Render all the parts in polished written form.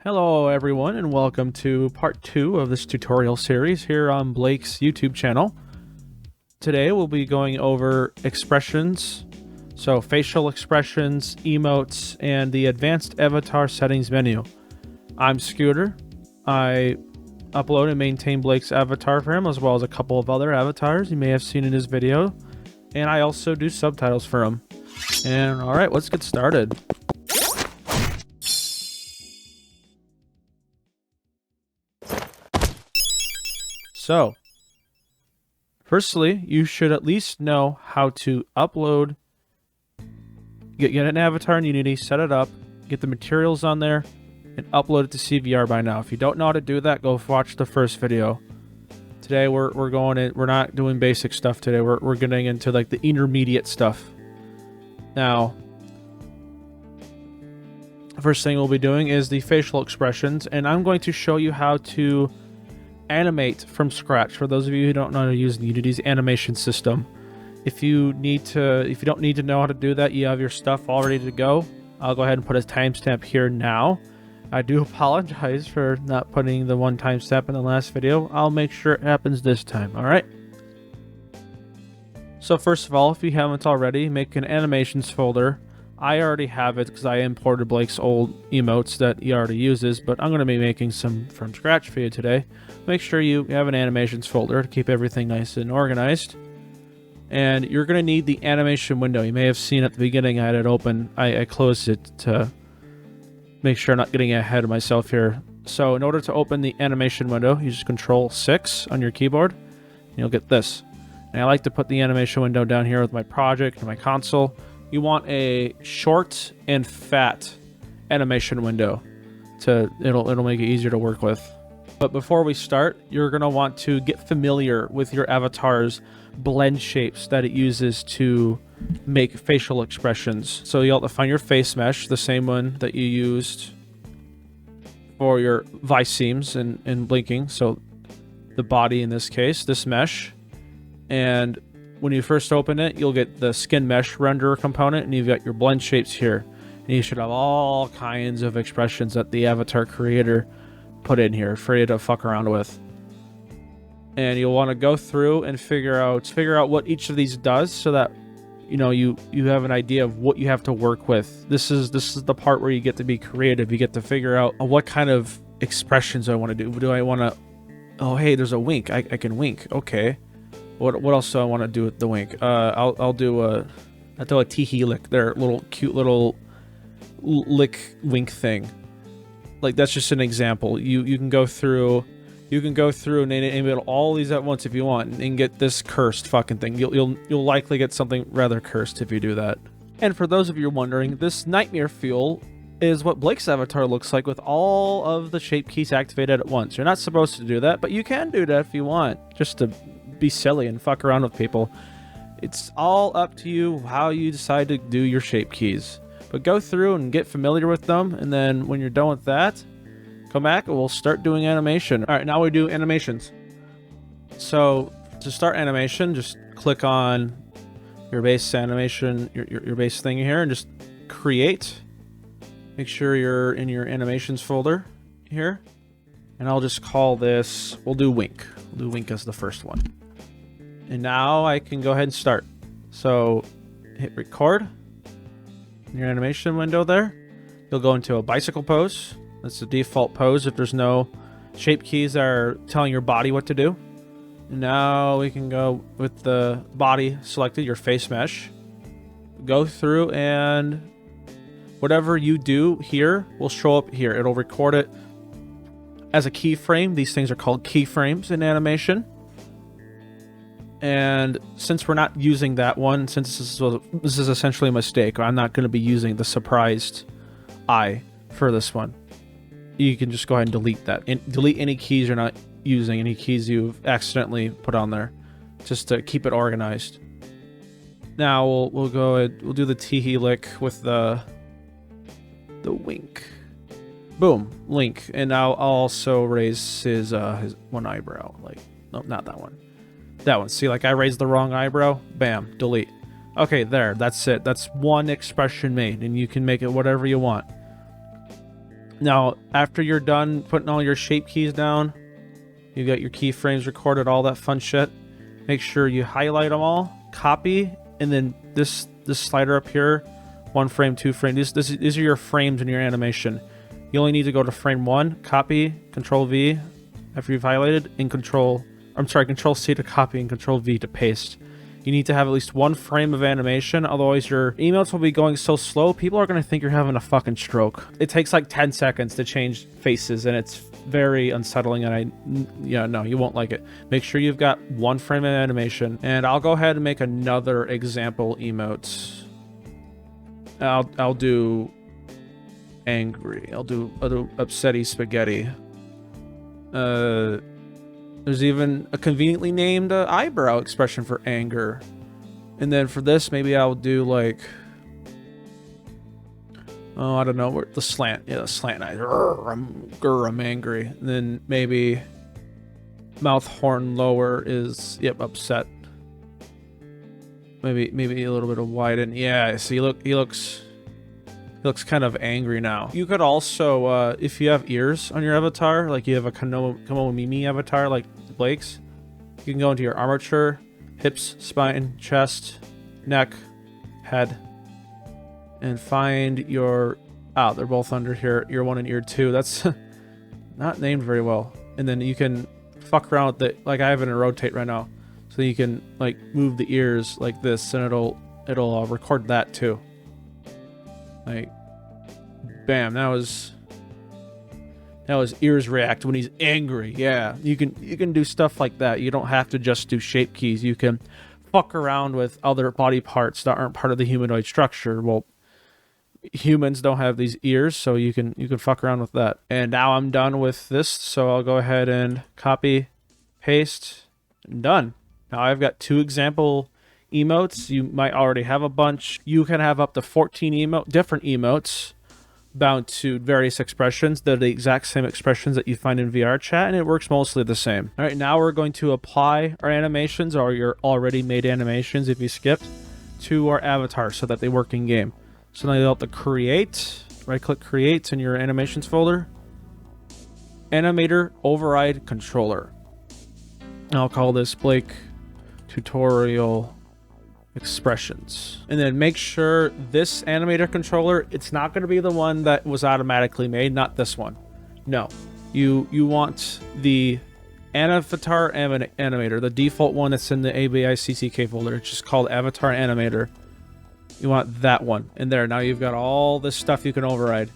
Hello everyone and welcome to part 2 of this tutorial series here on Blake's YouTube channel. Today we'll be going over expressions, so facial expressions, emotes, and the advanced avatar settings menu. I'm Scooter. I upload and maintain Blake's avatar for him as well as a couple of other avatars you may have seen in his video, and I also do subtitles for him. And alright, let's get started. So, firstly, you should at least know how to upload, get an avatar in Unity, set it up, get the materials on there, and upload it to CVR by now. If you don't know how to do that, go watch the first video. Today we're not doing basic stuff today. We're getting into like the intermediate stuff. Now, the first thing we'll be doing is the facial expressions, and I'm going to show you how to animate from scratch. For those of you who don't know how to use Unity's animation system, if you don't need to know how to do that, you have your stuff all ready to go, I'll go ahead and put a timestamp here now. I do apologize for not putting the one timestamp in the last video. I'll make sure it happens this time. All right. So first of all, if you haven't already, make an animations folder. I already have it because I imported Blake's old emotes that he already uses, but I'm going to be making some from scratch for you today. Make sure you have an animations folder to keep everything nice and organized. And you're going to need the animation window. You may have seen at the beginning I had it open. I closed it to make sure I'm not getting ahead of myself here. So in order to open the animation window, you just Control 6 on your keyboard, and you'll get this. And I like to put the animation window down here with my project and my console. You want a short and fat animation window. It'll make it easier to work with. But before we start, you're going to want to get familiar with your avatar's blend shapes that it uses to make facial expressions. So you'll have to find your face mesh, the same one that you used for your vice seams and blinking. So the body in this case, this mesh. And when you first open it, you'll get the skin mesh renderer component, and you've got your blend shapes here. And you should have all kinds of expressions that the avatar creator put in here for you to fuck around with. And you'll want to go through and figure out what each of these does, so that you have an idea of what you have to work with. This is the part where you get to be creative. You get to figure out what kind of expressions I want to do. Do I want to, oh hey, there's a wink. I can wink. Okay. What else do I want to do with the wink? I'll do a teehee lick. Their little cute little lick wink thing. Like, that's just an example. You can go through and animate all these at once if you want, and get this cursed fucking thing. You'll likely get something rather cursed if you do that. And for those of you wondering, this nightmare fuel is what Blake's avatar looks like with all of the shape keys activated at once. You're not supposed to do that, but you can do that if you want, just to be silly and fuck around with people. It's all up to you how you decide to do your shape keys. But go through and get familiar with them, and then when you're done with that, come back and we'll start doing animation. All right, now we do animations. So to start animation, just click on your base animation, your base thing here, and just create. Make sure you're in your animations folder here. And I'll just call this, we'll do wink. We'll do wink as the first one. And now I can go ahead and start. So hit record. In your animation window there, you'll go into a bicycle pose. That's the default pose if there's no shape keys that are telling your body what to do. And now we can go with the body selected, your face mesh. Go through, and whatever you do here will show up here. It'll record it as a keyframe. These things are called keyframes in animation. And since we're not using that one, since this is essentially a mistake, I'm not going to be using the surprised eye for this one. You can just go ahead and delete that. And delete any keys you're not using, any keys you've accidentally put on there, just to keep it organized. Now we'll do the teehee lick with the wink. Boom, link. And I'll also raise his one eyebrow. Like, no, not that one. That one. See, like I raised the wrong eyebrow. Bam, delete. Okay, there. That's it. That's one expression made, and you can make it whatever you want. Now, after you're done putting all your shape keys down, you got your keyframes recorded, all that fun shit. Make sure you highlight them all, copy, and then this slider up here, 1 frame, 2 frame. These are your frames in your animation. You only need to go to frame 1, copy, Control V after you've highlighted, and Control C to copy and Control V to paste. You need to have at least 1 frame of animation, otherwise your emotes will be going so slow, people are going to think you're having a fucking stroke. It takes like 10 seconds to change faces, and it's very unsettling, and no, you won't like it. Make sure you've got 1 frame of animation, and I'll go ahead and make another example emote. I'll do angry. I'll do upsetty spaghetti. There's even a conveniently named eyebrow expression for anger. And then for this, maybe I'll do like, oh, I don't know, the slant. Yeah, the slant eye. I'm angry. And then maybe mouth horn lower is, yep, upset. Maybe a little bit of widen. Yeah, see, look, he looks kind of angry now. You could also, if you have ears on your avatar, like you have a Komodo Mimi avatar like Blake's, you can go into your armature, hips, spine, chest, neck, head, and find your... Ah, they're both under here. Ear 1 and ear 2. That's not named very well. And then you can fuck around with it, like I have it in rotate right now. So you can like move the ears like this, and it'll record that too. Like, bam, that was ears react when he's angry. Yeah, you can do stuff like that. You don't have to just do shape keys. You can fuck around with other body parts that aren't part of the humanoid structure. Well, humans don't have these ears, so you can fuck around with that. And now I'm done with this, so I'll go ahead and copy, paste, and done. Now I've got 2 example emotes. You might already have a bunch. You can have up to 14 different emotes bound to various expressions. They're the exact same expressions that you find in VR chat, and it works mostly the same. All right, now we're going to apply our animations, or your already made animations if you skipped, to our avatar so that they work in game. So now you'll have to create, right click create in your animations folder, animator override controller. I'll call this Blake tutorial expressions. And then make sure this animator controller, it's not going to be the one that was automatically made, not this one. No, you want the avatar animator, the default one that's in the ABICCK folder. It's just called avatar animator. You want that one in there. Now you've got all this stuff you can override.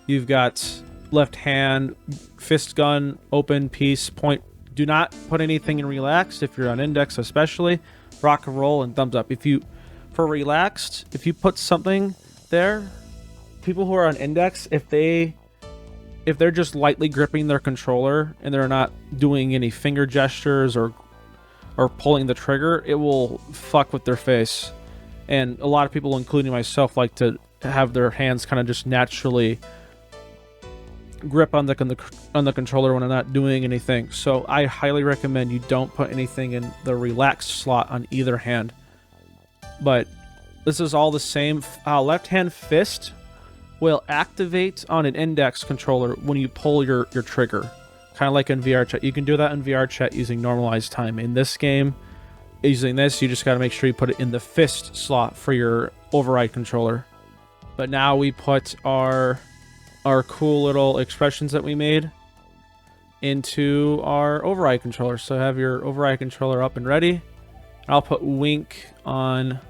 You've got left hand, fist gun, open, piece, point. Do not put anything in relaxed if you're on index, especially rock and roll and thumbs up. For relaxed, if you put something there, people who are on index, if they're just lightly gripping their controller and they're not doing any finger gestures or pulling the trigger, it will fuck with their face. And a lot of people, including myself, like to have their hands kind of just naturally grip on the controller when I'm not doing anything. So I highly recommend you don't put anything in the relaxed slot on either hand. But this is all the same. Left hand fist will activate on an index controller when you pull your trigger, kind of like in VR chat. You can do that in VR chat using normalized time. In this game, using this, you just got to make sure you put it in the fist slot for your override controller. But now we put our cool little expressions that we made into our override controller. So have your override controller up and ready. I'll put wink on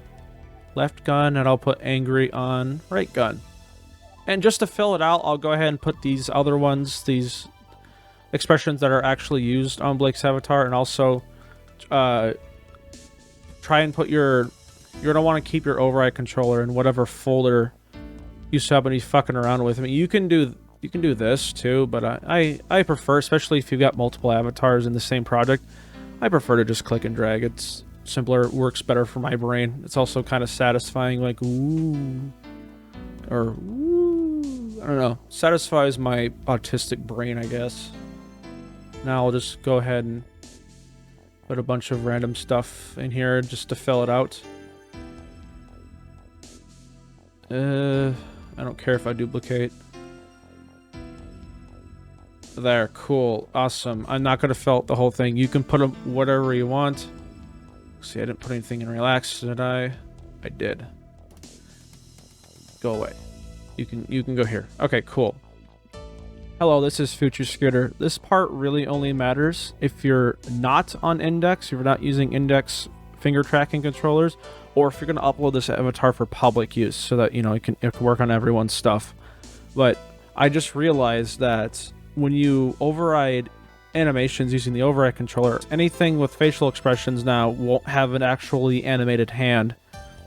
left gun, and I'll put angry on right gun. And just to fill it out, I'll go ahead and put these other ones, these expressions that are actually used on Blake's avatar, and also try and put you're gonna want to keep your override controller in whatever folder you saw when he's fucking around with. I mean, you can do this too, but I prefer, especially if you've got multiple avatars in the same project, I prefer to just click and drag. It's simpler, works better for my brain. It's also kind of satisfying, like ooh, or ooh, I don't know, satisfies my autistic brain, I guess. Now I'll just go ahead and put a bunch of random stuff in here just to fill it out. I don't care if I duplicate. There, cool, awesome. I'm not gonna fill out the whole thing. You can put them whatever you want. See, I didn't put anything in relax, did I? I did. Go away. You can go here. Okay, cool. Hello, this is Future Scooter. This part really only matters if you're not on index, if you're not using index finger tracking controllers, or if you're gonna upload this avatar for public use so that it can work on everyone's stuff. But I just realized that when you override animations using the override controller, anything with facial expressions now won't have an actually animated hand.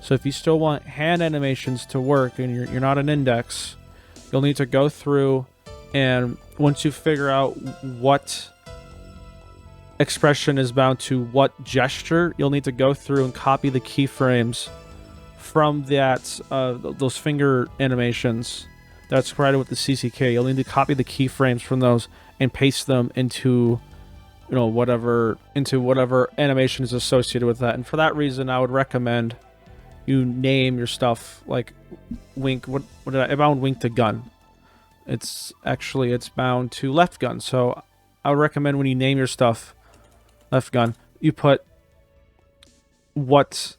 So if you still want hand animations to work and you're not an index, you'll need to go through, and once you figure out what expression is bound to what gesture, you'll need to go through and copy the keyframes from that those finger animations that's provided with the CCK. You'll need to copy the keyframes from those and paste them into whatever animation is associated with that. And for that reason, I would recommend you name your stuff like Wink. What did I bound Wink to gun? It's bound to left gun. So I would recommend when you name your stuff left gun, you put what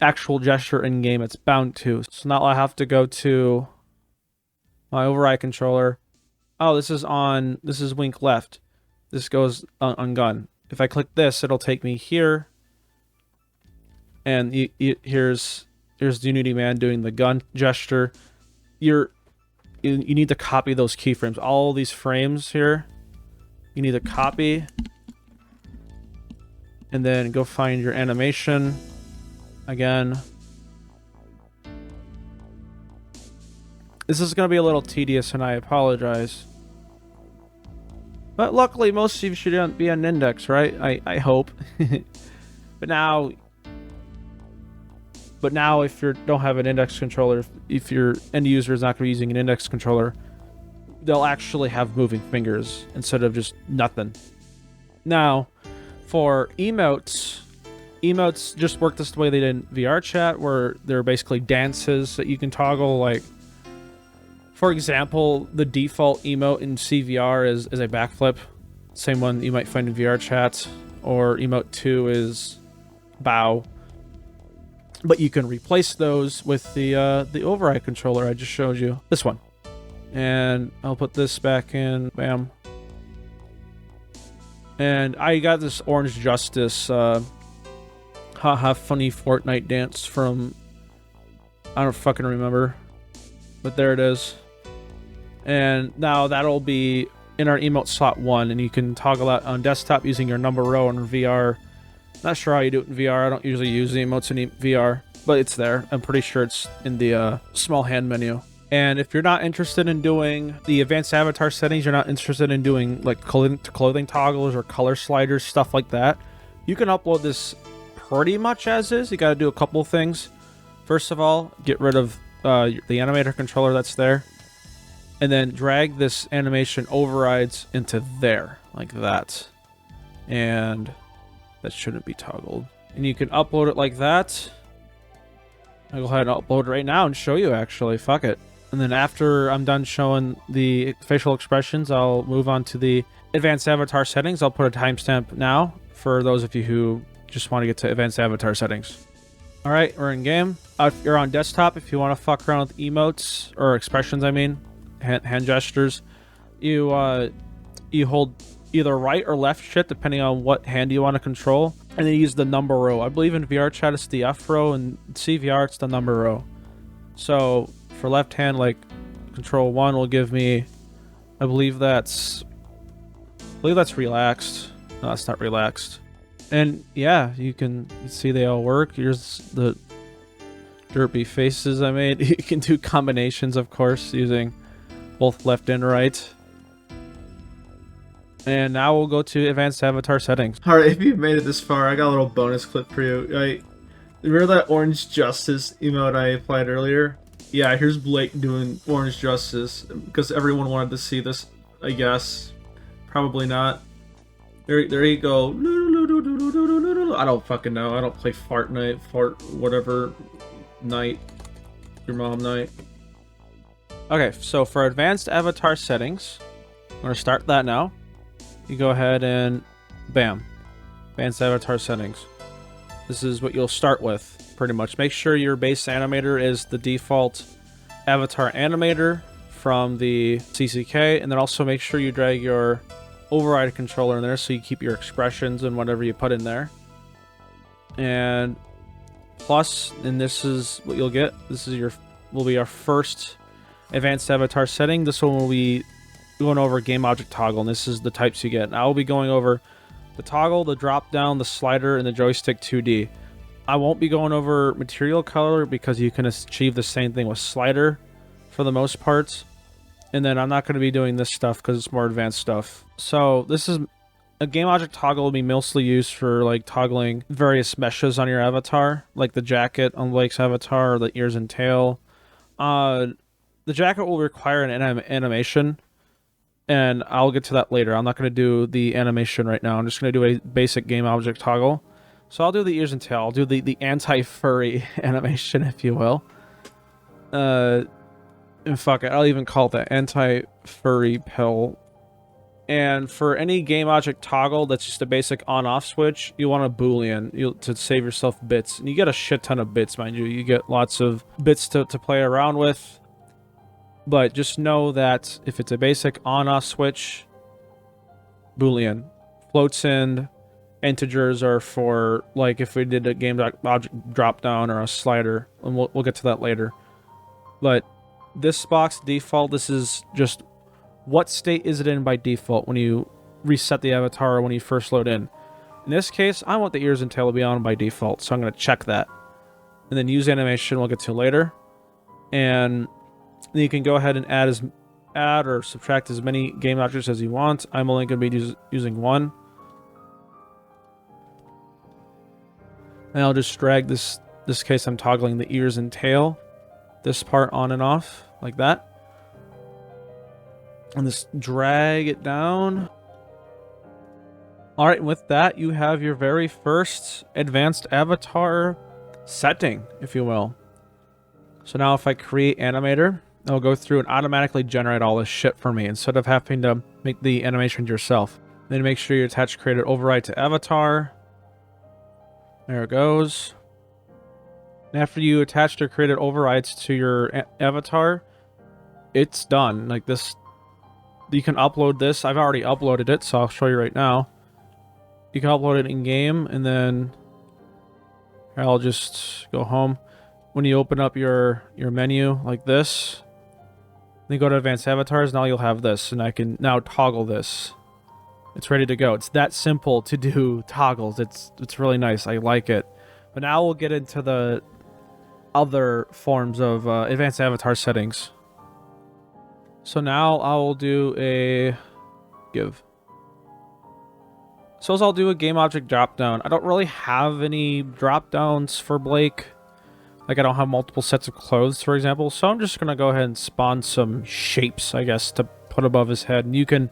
actual gesture in game it's bound to. So now I have to go to my override controller. Oh, this is Wink left. This goes on gun. If I click this, it'll take me here. And here's the Unity man doing the gun gesture. You need to copy those keyframes. All these frames here, you need to copy. And then go find your animation again. This is going to be a little tedious, and I apologize. But luckily, most of you should be on index, right? I hope. But now, if you don't have an index controller, if your end user is not going to be using an index controller, they'll actually have moving fingers instead of just nothing. Now, for emotes just work this the way they did in VR chat, where they're basically dances that you can toggle. Like, for example, the default emote in CVR is a backflip, same one you might find in VR chat, or emote 2 is bow. But you can replace those with the override controller I just showed you. This one. And I'll put this back in. Bam. And I got this Orange Justice haha funny Fortnite dance from, I don't fucking remember. But there it is. And now that'll be in our emote slot 1, and you can toggle that on desktop using your number row in VR. Not sure how you do it in VR. I don't usually use the emotes in VR, but it's there. I'm pretty sure it's in the small hand menu. And if you're not interested in doing the advanced avatar settings, you're not interested in doing like clothing toggles or color sliders, stuff like that, you can upload this pretty much as is. You got to do a couple of things. First of all, get rid of the animator controller that's there, and then drag this animation overrides into there, like that. And that shouldn't be toggled. And you can upload it like that. I'll go ahead and upload it right now and show you, actually. Fuck it. And then after I'm done showing the facial expressions, I'll move on to the advanced avatar settings. I'll put a timestamp now for those of you who just want to get to advanced avatar settings. All right, we're in game. If you're on desktop, if you want to fuck around with emotes, or expressions, I mean, hand gestures, you hold either right or left shift depending on what hand you want to control, and then use the number row. I believe in VR chat it's the F row, and CVR it's the number row. So for left hand, like control 1 will give me, I believe that's relaxed. No, that's not relaxed. And yeah, you can see they all work. Here's the derpy faces I made. You can do combinations, of course, using both left and right. And now we'll go to advanced avatar settings. Alright, if you've made it this far, I got a little bonus clip for you. Remember that Orange Justice emote I applied earlier? Yeah, here's Blake doing Orange Justice, because everyone wanted to see this, I guess. Probably not. There you go. I don't fucking know. I don't play Fortnite, whatever night. Your mom night. Okay, so for advanced avatar settings, I'm going to start that now. You go ahead and bam. Advanced avatar settings. This is what you'll start with, pretty much. Make sure your base animator is the default avatar animator from the CCK, and then also make sure you drag your override controller in there so you keep your expressions and whatever you put in there. And plus, and this is what you'll get. This is will be our first advanced avatar setting. This one will be going over game object toggle, and this is the types you get. And I will be going over the toggle, the drop down, the slider, and the joystick 2D. I won't be going over material color because you can achieve the same thing with slider for the most part. And then I'm not going to be doing this stuff because it's more advanced stuff. So this is a game object toggle will be mostly used for like toggling various meshes on your avatar, like the jacket on Blake's avatar, or the ears and tail. The jacket will require an animation, and I'll get to that later. I'm not going to do the animation right now. I'm just going to do a basic game object toggle. So I'll do the ears and tail. I'll do the anti-furry animation, if you will. And fuck it, I'll even call it the anti-furry pill. And for any game object toggle that's just a basic on-off switch, you want a boolean to save yourself bits. And you get a shit ton of bits, mind you. You get lots of bits to play around with. But just know that if it's a basic on-off switch, boolean. Floats in, integers are for, like, if we did a game object drop down or a slider. And we'll get to that later. But this box default, this is just what state is it in by default when you reset the avatar or when you first load in. In this case, I want the ears and tail to be on by default, so I'm going to check that. And then use animation we'll get to later. And then you can go ahead and add or subtract as many game objects as you want. I'm only going to be using one. And I'll just drag this case I'm toggling the ears and tail. This part on and off, like that. And just drag it down. Alright, and with that, you have your very first advanced avatar setting, if you will. So now if I create animator, it'll go through and automatically generate all this shit for me instead of having to make the animation yourself. Then make sure you attach created override to avatar. There it goes. And after you attach your created overrides to your avatar, it's done. Like this, you can upload this. I've already uploaded it, so I'll show you right now. You can upload it in game, and then I'll just go home. When you open up your menu like this, then go to advanced avatars. Now you'll have this, and I can now toggle this. It's ready to go. It's that simple to do toggles. It's really nice. I like it. But now we'll get into the other forms of advanced avatar settings. So now I will do a give. So I'll do a game object drop down. I don't really have any drop downs for Blake. Like I don't have multiple sets of clothes, for example. So I'm just gonna go ahead and spawn some shapes, I guess, to put above his head. And you can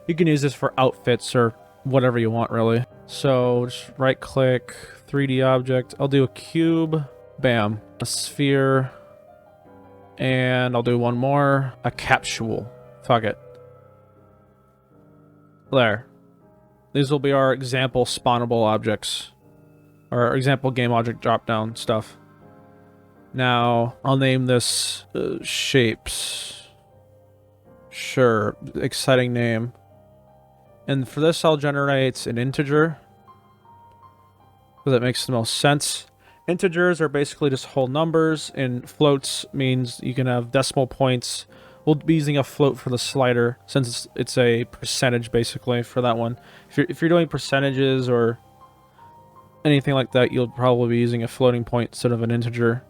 use this for outfits or whatever you want, really. So just right click, 3D object. I'll do a cube. Bam. A sphere. And I'll do one more. A capsule. Fuck it. There. These will be our example spawnable objects. Or our example game object drop down stuff. Now, I'll name this shapes. Sure. Exciting name. And for this, I'll generate an integer. Because that makes the most sense. Integers are basically just whole numbers, and floats means you can have decimal points. We'll be using a float for the slider, since it's a percentage, basically, for that one. If you're doing percentages or anything like that, you'll probably be using a floating point instead of an integer.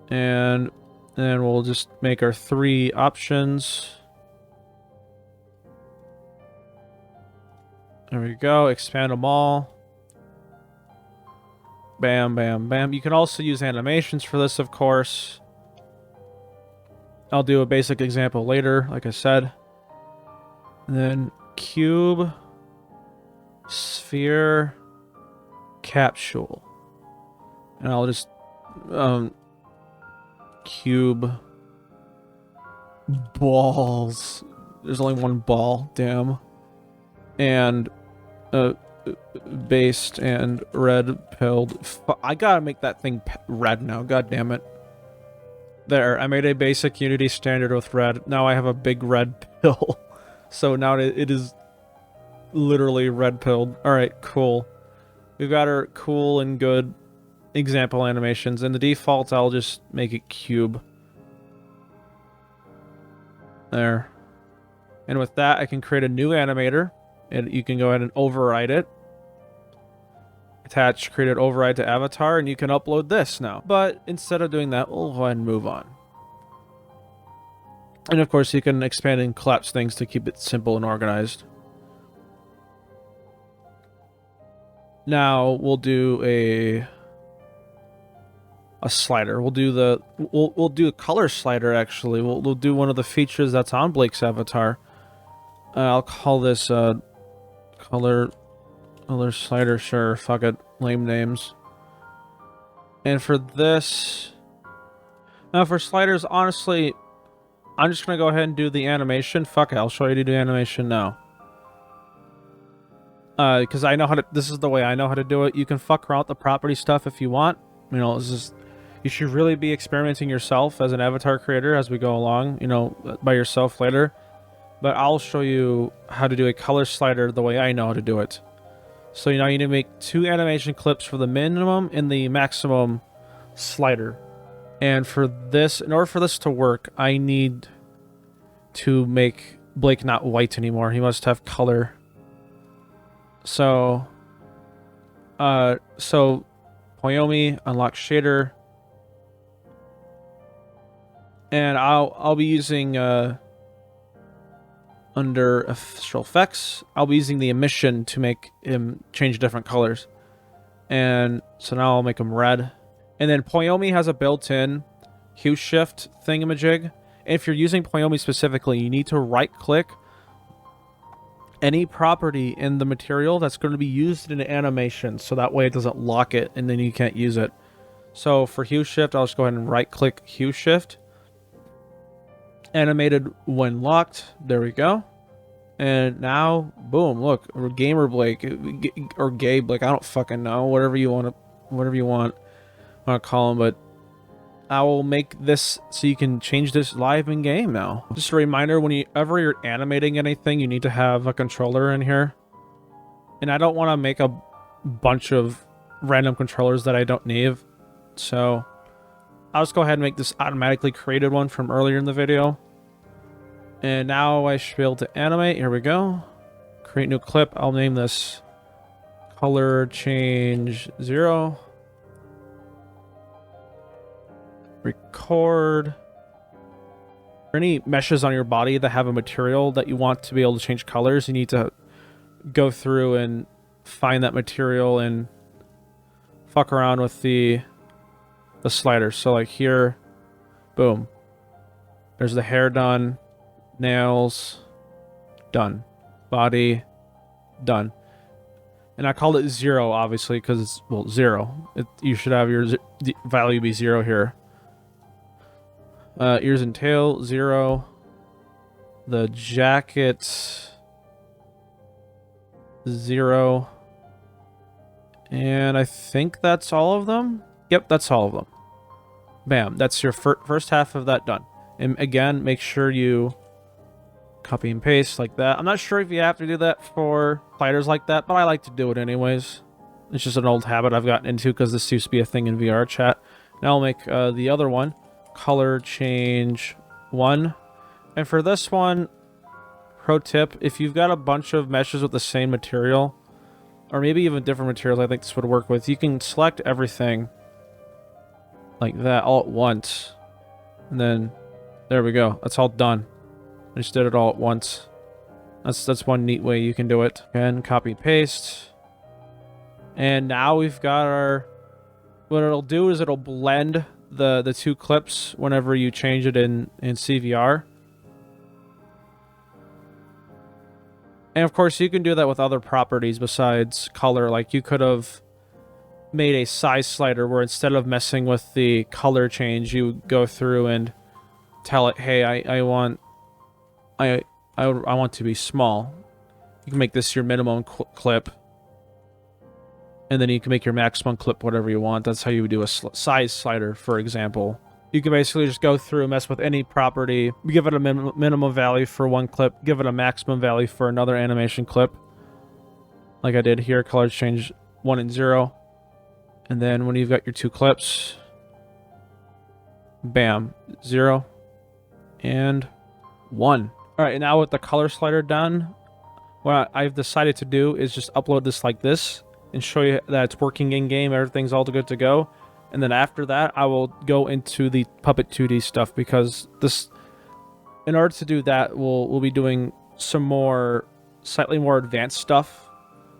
And then we'll just make our 3 options. There we go. Expand them all. Bam, bam, bam. You can also use animations for this, of course. I'll do a basic example later, like I said. And then cube, sphere, capsule. And I'll just cube balls. There's only one ball. Damn. And based and red pilled. I gotta make that thing red now. God damn it. There, I made a basic Unity standard with red. Now I have a big red pill. So now it is literally red pilled. Alright, cool. We've got our cool and good example animations. In the default, I'll just make it cube. There. And with that, I can create a new animator. And you can go ahead and override it. Attach, create an override to avatar, and you can upload this now. But instead of doing that, we'll go ahead and move on. And of course, you can expand and collapse things to keep it simple and organized. Now we'll do a slider. We'll do we'll do a color slider. Actually, we'll do one of the features that's on Blake's avatar. I'll call this color slider. Sure, fuck it, lame names. And for this, now for sliders, honestly, I'm just gonna go ahead and do the animation. Fuck it, I'll show you to do animation now. Because I know how to. This is the way I know how to do it. You can fuck around with the property stuff if you want. You know, this is. You should really be experimenting yourself as an avatar creator as we go along. You know, by yourself later. But I'll show you how to do a color slider the way I know how to do it. So you know, you need to make 2 animation clips for the minimum and the maximum slider. And for this, in order for this to work, I need to make Blake not white anymore. He must have color. So Poyomi, unlock shader, and I'll be using under official effects, I'll be using the emission to make him change different colors. And so now I'll make him red. And then Poyomi has a built-in hue shift thingamajig. And if you're using Poyomi specifically, you need to right-click any property in the material that's going to be used in an animation, so that way it doesn't lock it and then you can't use it. So for hue shift, I'll just go ahead and right-click hue shift. Animated when locked. There we go. And now, boom, look, or Gamer Blake or Gay Blake, I don't fucking know, whatever you want to call him, but I will make this so you can change this live in game now. Just a reminder, whenever you're animating anything, you need to have a controller in here. And I don't want to make a bunch of random controllers that I don't need. So I'll just go ahead and make this automatically created one from earlier in the video. And now I should be able to animate. Here we go. Create new clip. I'll name this color change 0. Record. For any meshes on your body that have a material that you want to be able to change colors, you need to go through and find that material and fuck around with the sliders. So like here, boom. There's the hair done. Nails, done. Body, done. And I called it 0, obviously, because it's, well, 0. You should have your value be 0 here. Ears and tail, 0. The jacket, 0. And I think that's all of them. Yep, that's all of them. Bam, that's your first half of that done. And again, make sure you copy and paste like that. I'm not sure if you have to do that for sliders like that, but I like to do it anyways. It's just an old habit I've gotten into because this used to be a thing in VR chat. Now I'll make the other one, color change 1. And for this one, pro tip, if you've got a bunch of meshes with the same material, or maybe even different materials I think this would work with, you can select everything like that all at once. And then, there we go. That's all done. I just did it all at once. That's one neat way you can do it. Again, copy paste. And now we've got our... What it'll do is it'll blend the 2 clips whenever you change it in CVR. And of course, you can do that with other properties besides color. Like you could have made a size slider where instead of messing with the color change, you go through and tell it, hey, I want I want to be small. You can make this your minimum clip. And then you can make your maximum clip whatever you want. That's how you would do a size slider, for example. You can basically just go through and mess with any property, give it a minimum value for one clip, give it a maximum value for another animation clip. Like I did here, colors change 1 and 0. And then when you've got your 2 clips, bam, 0 and 1. All right, and now with the color slider done, what I've decided to do is just upload this like this and show you that it's working in-game, everything's all good to go. And then after that, I will go into the Puppet 2D stuff, because this, in order to do that, we'll be doing some more, slightly more advanced stuff.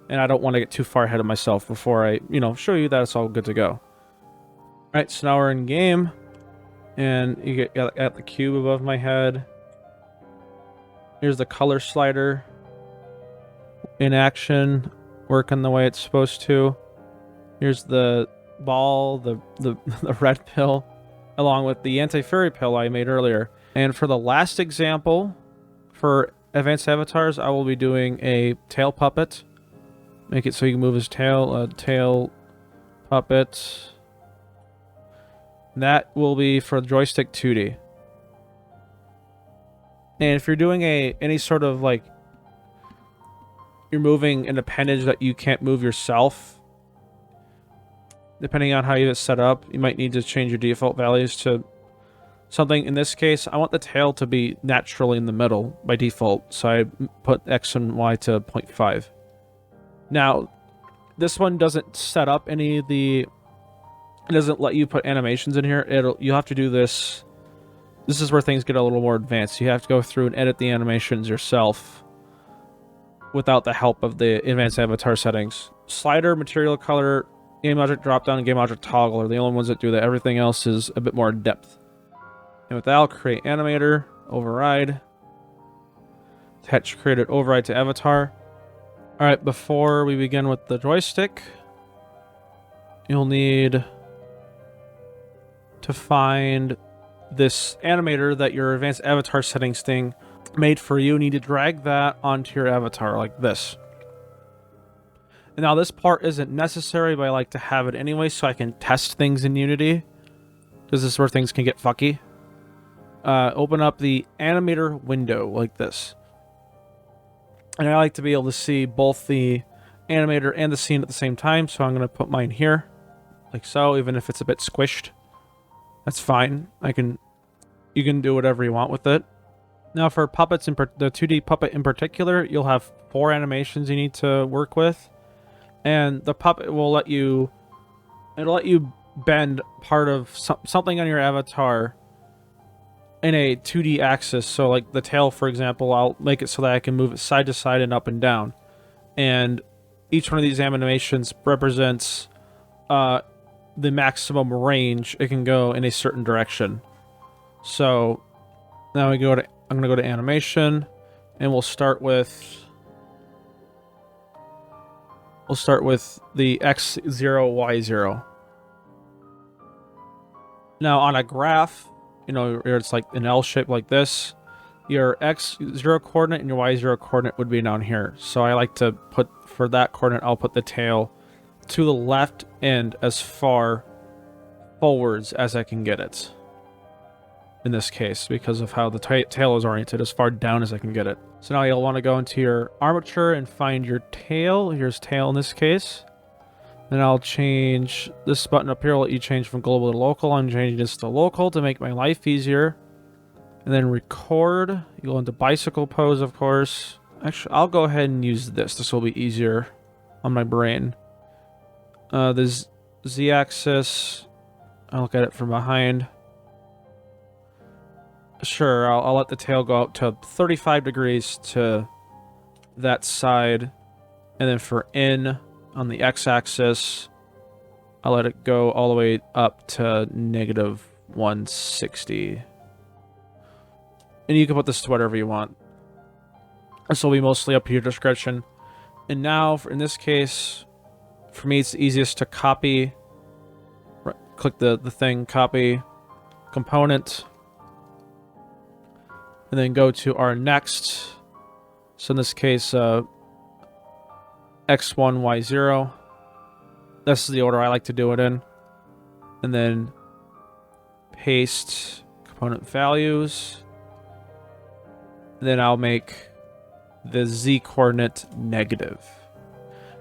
And I don't want to get too far ahead of myself before I, show you that it's all good to go. All right, so now we're in game. And you get at the cube above my head. Here's the color slider in action, working the way it's supposed to. Here's the ball, the red pill, along with the anti-fairy pill I made earlier. And for the last example, for advanced avatars, I will be doing a tail puppet. Make it so you can move his tail, tail puppet. That will be for Joystick 2D. And if you're doing any sort of like, you're moving an appendage that you can't move yourself, depending on how you have it set up, you might need to change your default values to something. In this case, I want the tail to be naturally in the middle by default, so I put X and Y to 0.5. Now, this one doesn't set up any of the... It doesn't let you put animations in here. You'll have to do this. This is where things get a little more advanced. You have to go through and edit the animations yourself without the help of the advanced avatar settings. Slider, material color, game object dropdown, and game object toggle are the only ones that do that. Everything else is a bit more in depth. And with that, I'll create animator, override, attach created override to avatar. All right, before we begin with the joystick, you'll need to find this animator that your advanced avatar settings thing made for you. You need to drag that onto your avatar like this. And now this part isn't necessary, but I like to have it anyway so I can test things in Unity, because this is where things can get fucky. Open up the animator window like this. And I like to be able to see both the animator and the scene at the same time, so I'm going to put mine here, like so, even if it's a bit squished. That's fine. You can do whatever you want with it. Now for puppets, the 2D puppet in particular, you'll have 4 animations you need to work with. And the puppet will let you... It'll let you bend part of something on your avatar in a 2D axis. So like the tail, for example, I'll make it so that I can move it side to side and up and down. And each one of these animations represents the maximum range it can go in a certain direction. So now I'm going to go to animation, and we'll start with the X0, Y0. Now on a graph, it's like an L shape like this. Your X0 coordinate and your Y0 coordinate would be down here. So I like to put, for that coordinate, I'll put the tail to the left and as far forwards as I can get it. In this case, because of how the tail is oriented, as far down as I can get it. So now you'll want to go into your armature and find your tail. Here's tail in this case. Then I'll change this button up here. I'll let you change from global to local. I'm changing this to local to make my life easier. And then record. You go into bicycle pose, of course. Actually, I'll go ahead and use this. This will be easier on my brain. The Z-axis. I'll look at it from behind. Sure, I'll let the tail go up to 35 degrees to that side. And then for in on the x-axis, I'll let it go all the way up to negative 160. And you can put this to whatever you want. This will be mostly up to your discretion. And now, in this case, for me, it's easiest to copy. Right, click the thing, copy component. And then go to our next So in this case, x1, y0. This is the order I like to do it in. And then paste component values. And then I'll make the z coordinate negative.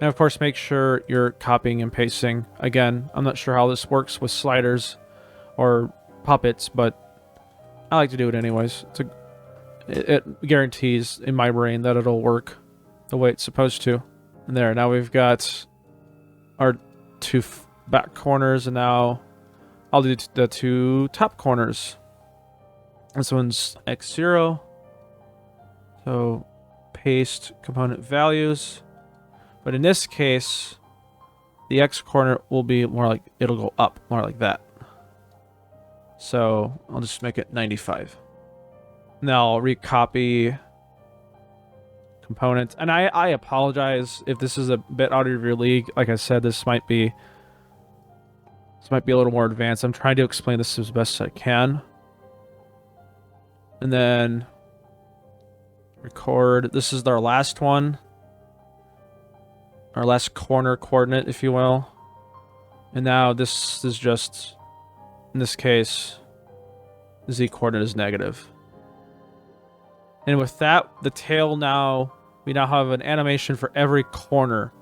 And of course, make sure you're copying and pasting. Again, I'm not sure how this works with sliders or puppets, but I like to do it anyways. It guarantees in my brain that it'll work the way it's supposed to. And there, now we've got our two back corners, and now I'll do the two top corners. This one's x0. So paste component values. But in this case, the x coordinate will be more like, it'll go up, more like that. So I'll just make it 95. Now I'll recopy components. And I apologize if this is a bit out of your league. Like I said, this might be a little more advanced. I'm trying to explain this as best I can. And then record. This is our last one. Our last corner coordinate, if you will. And now this is just, in this case, the z coordinate is negative. And with that, the tail now, we now have an animation for every corner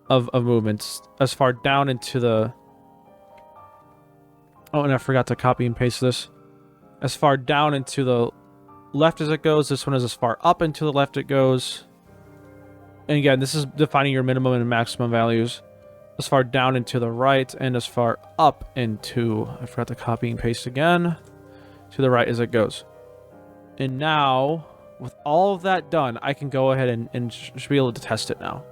of movements as far down into the... Oh, and I forgot to copy and paste this. As far down into the left as it goes, this one is as far up into the left it goes. And again, this is defining your minimum and maximum values. As far down into the right and as far up into... I forgot to copy and paste again. To the right as it goes. And now, with all of that done, I can go ahead and should be able to test it now.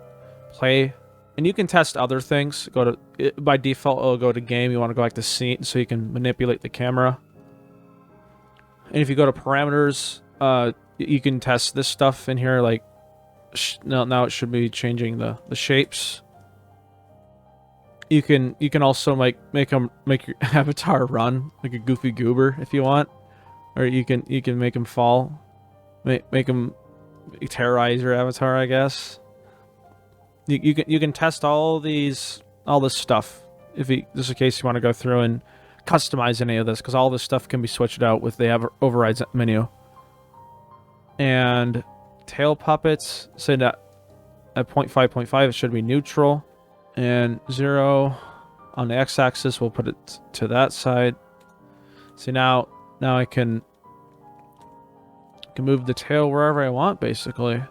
Play. And you can test other things. Go to... By default, it'll go to game. You want to go back to scene so you can manipulate the camera. And if you go to parameters, you can test this stuff in here, like... Now it should be changing the shapes. You can also make your avatar run like a goofy goober if you want, or you can make him fall, make him terrorize your avatar. I guess you can test all this stuff just in case you want to go through and customize any of this, because all this stuff can be switched out with the overrides menu. And tail puppets, say that at 0.5.5 it should be neutral, and 0 on the x-axis we'll put it to that side. See, now I can move the tail wherever I want, basically.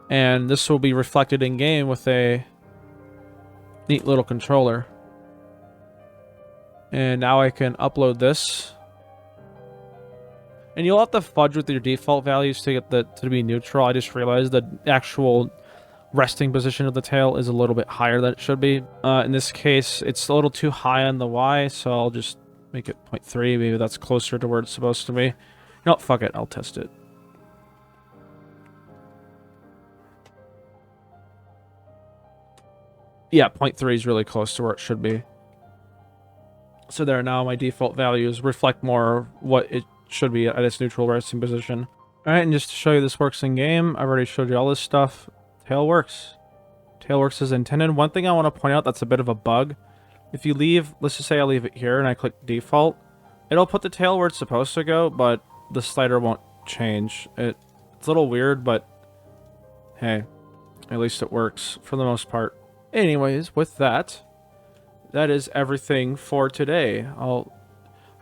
And this will be reflected in game with a neat little controller. And now I can upload this. And you'll have to fudge with your default values to get to be neutral. I just realized the actual resting position of the tail is a little bit higher than it should be. In this case, it's a little too high on the Y, so I'll just make it 0.3. Maybe that's closer to where it's supposed to be. You know what? Fuck it. I'll test it. Yeah, 0.3 is really close to where it should be. So there, now my default values reflect more what it should be at its neutral resting position. Alright, and just to show you this works in game, I've already showed you all this stuff. Tail works. Tail works as intended. One thing I want to point out that's a bit of a bug. If you leave, let's just say I leave it here and I click default, it'll put the tail where it's supposed to go, but the slider won't change. It's a little weird, but hey, at least it works for the most part. Anyways, with that is everything for today.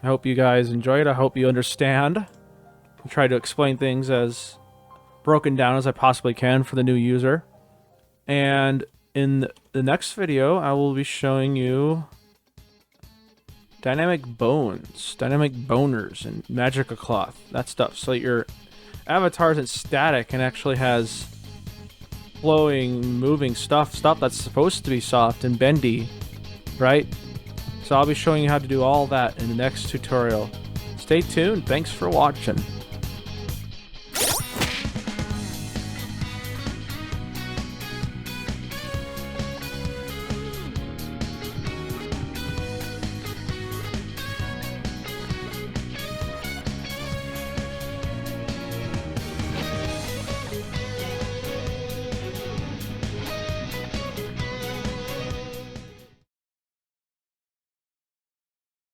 I hope you guys enjoyed. I hope you understand. I try to explain things as broken down as I possibly can for the new user. And in the next video, I will be showing you dynamic bones, dynamic boners, and magica cloth, that stuff. So your avatar isn't static and actually has flowing, moving stuff that's supposed to be soft and bendy, right? So I'll be showing you how to do all that in the next tutorial. Stay tuned. Thanks for watching.